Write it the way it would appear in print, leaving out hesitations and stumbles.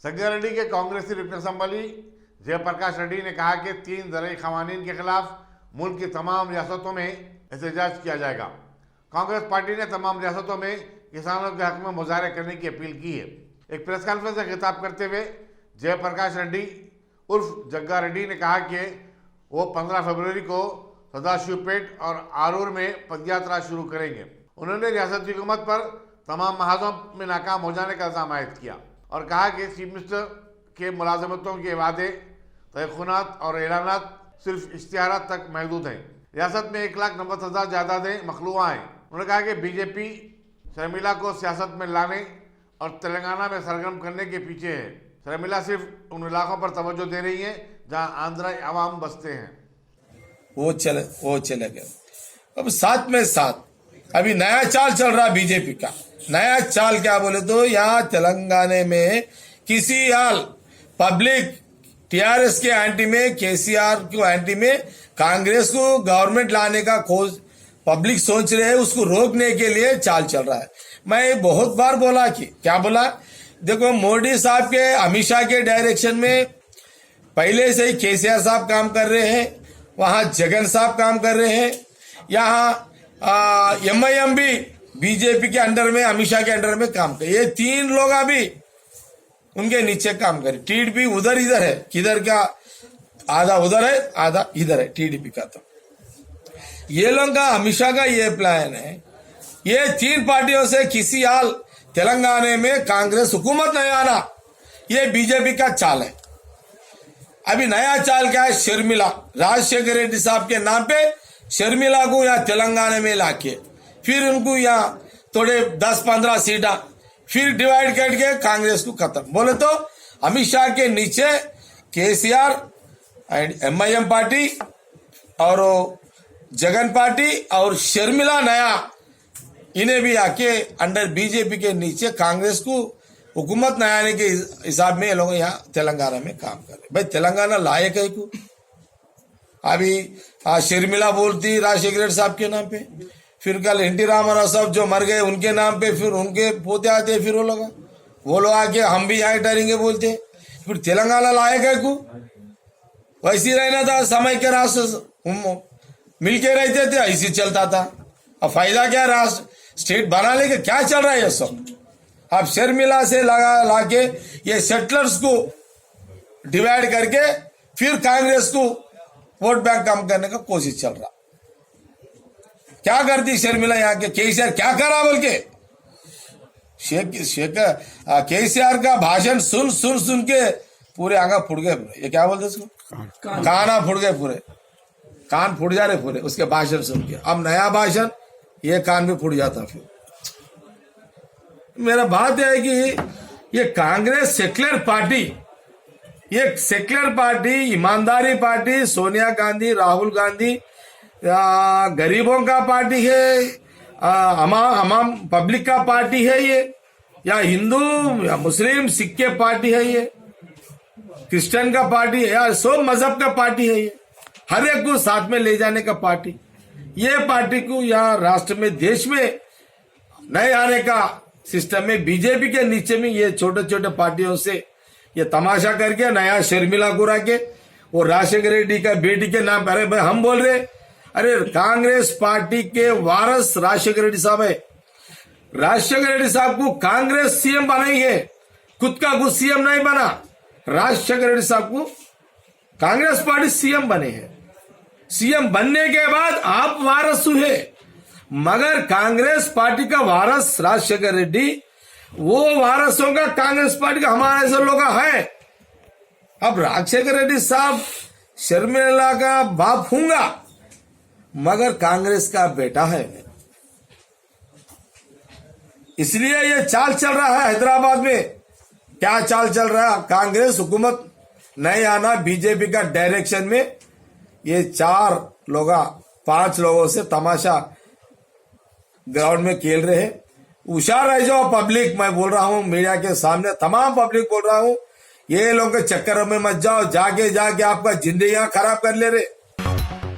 संगारेड्डी के कांग्रेसी representative assembly Jayaprakash Reddy ने कहा कि 3 ज़रई क़वानीन के खिलाफ मुल्क की तमाम रियासतों में एहतजाज किया जाएगा। कांग्रेस पार्टी ने तमाम रियासतों में किसानों के हक में मुजाहरे करने की अपील की है। एक प्रेस कॉन्फ्रेंस से खिताब करते हुए जयप्रकाश रेड्डी उर्फ जग्गा रेड्डी ने कहा कि वो 15 फरवरी को सदाशिवपेट और आरूर में पदयात्रा शुरू करेंगे। उन्होंने रियासती हुकूमत पर तमाम महाजों में नाकाम हो जाने का इल्जाम आयद किया और कहा कि चीफ मिनिस्टर के मुलाजमतों के वादे, तयखुनात और ऐलानात सिर्फ इश्तिहारात तक महदूद हैं। रियासत में 1,90,000 जायदादें मखलूआ हैं। उन्होंने कहा कि बीजेपी शर्मिला को सियासत में लाने और तेलंगाना में सरगर्म करने के पीछे है। शर्मिला सिर्फ उन इलाकों पर तवज्जो दे रही है जहां आंध्रा अवाम बसते हैं। वो चले गए। अब साथ में साथ अभी नया चाल चल रहा बीजेपी का। नया चाल क्या बोले तो यहाँ तेलंगाना में किसी हाल पब्लिक टीआरएस के एंटी में, केसीआर को एंटी में कांग्रेस को गवर्नमेंट लाने का खोज पब्लिक सोच रहे हैं, उसको रोकने के लिए चाल चल रहा है। मैं बहुत बार बोला कि क्या बोला, देखो मोदी साहब के, अमित शाह के डायरेक्शन में पहले से ही केसीआर साहब काम कर रहे हैं, वहां जगन साहब काम कर रहे हैं, यहाँ एमआईएम भी बीजेपी के अंडर में, अमित शाह के अंडर में काम कर, ये 3 लोग अभी उनके नीचे काम करे। टीडीपी उधर इधर है, किधर का आधा उधर है आधा इधर है टीडीपी का। तो ये लोग का, अमित शाह का ये प्लान है, ये 3 पार्टियों से किसी हाल तेलंगाना में कांग्रेस हुकूमत नहीं आना, ये बीजेपी का चाल है। अभी नया चाल क्या है, शर्मिला, राजशेखर रेड्डी साहब के नाम पे शर्मिला को यहाँ तेलंगाना में लाके फिर उनको यहाँ थोड़े 10-15 सीटा फिर डिवाइड करके कांग्रेस को खत्म। बोले तो अमित शाह के नीचे केसीआर एंड एमआईएम पार्टी और जगन पार्टी और शर्मिला नया, इन्हें भी आके अंडर बीजेपी के नीचे कांग्रेस को हुकूमत न आने के हिसाब में ये लोग यहाँ तेलंगाना में काम कर रहे। भाई तेलंगाना लायक है को अभी शर्मिला बोलती राजशेखर रेड्डी साहब के नाम पे, फिर कल एनटी रामाराव साहब जो मर गए उनके नाम पे, फिर उनके पोते आते, फिर वो लोग आके हम भी यहाँ डरेंगे बोलते। फिर तेलंगाना लायक है को वैसे रहना था, समय के राष्ट्र मिलके रहते थे, ऐसे चलता था। अब फायदा क्या, राष्ट्र स्टेट बना लेके क्या चल रहा है ये सब। अब शर्मिला से लाके ये सेटलर्स को डिवाइड करके फिर कांग्रेस को वोट बैंक कम करने का कोशिश चल रहा। क्या करती शर्मिला यहाँ के, केसीआर क्या करा बोल के, केसीआर का भाषण सुन के पूरे आंगा फुट गए। ये क्या बोलते इसको, काना फुट गए, पूरे कान फुट जा रहे पूरे उसके भाषण सुन के। अब नया भाषण, ये कान भी फुट जाता। फिर मेरा बात है कि ये कांग्रेस सेक्युलर पार्टी, ये सेक्युलर पार्टी, ईमानदारी पार्टी, सोनिया गांधी, राहुल गांधी, गरीबों का पार्टी है, हमाम पब्लिक का पार्टी है ये, या हिंदू या मुस्लिम सिख के पार्टी है ये, क्रिश्चियन का पार्टी है, या सब मजहब का पार्टी है ये, हर एक को साथ में ले जाने का पार्टी। ये पार्टी को यहाँ राष्ट्र में, देश में नए आने का सिस्टम में बीजेपी के नीचे में ये छोटे छोटे पार्टियों से ये तमाशा करके नया शर्मिला को रखे, वो राजशेखर रेड्डी का बेटी के नाम पर। अरे भाई हम बोल रहे, अरे कांग्रेस पार्टी के वारस राजशेखर रेड्डी साहब है। राजशेखर रेड्डी साहब को कांग्रेस सीएम बनाई है, खुद का कुछ सीएम नहीं बना। राजशेखर रेड्डी साहब को कांग्रेस पार्टी सीएम बने हैं। सीएम बनने के बाद आप वारस हुए, मगर कांग्रेस पार्टी का वारस राजशेखर रेड्डी, वो वारस होगा कांग्रेस पार्टी का, हमारे ऐसे लोग है। अब राजशेखर रेड्डी साहब शर्मिला का बाप होगा, मगर कांग्रेस का बेटा है, इसलिए ये चाल चल रहा है हैदराबाद में। क्या चाल चल रहा है, कांग्रेस हुकूमत नहीं आना, बीजेपी का डायरेक्शन में ये 5 लोगों से तमाशा ग्राउंड में खेल रहे हैं। होशियार रह जाओ पब्लिक, मैं बोल रहा हूं मीडिया के सामने, तमाम पब्लिक बोल रहा हूं, ये लोगों के चक्कर में मत जाओ, जाके आपका जिंदगी खराब कर ले रहे।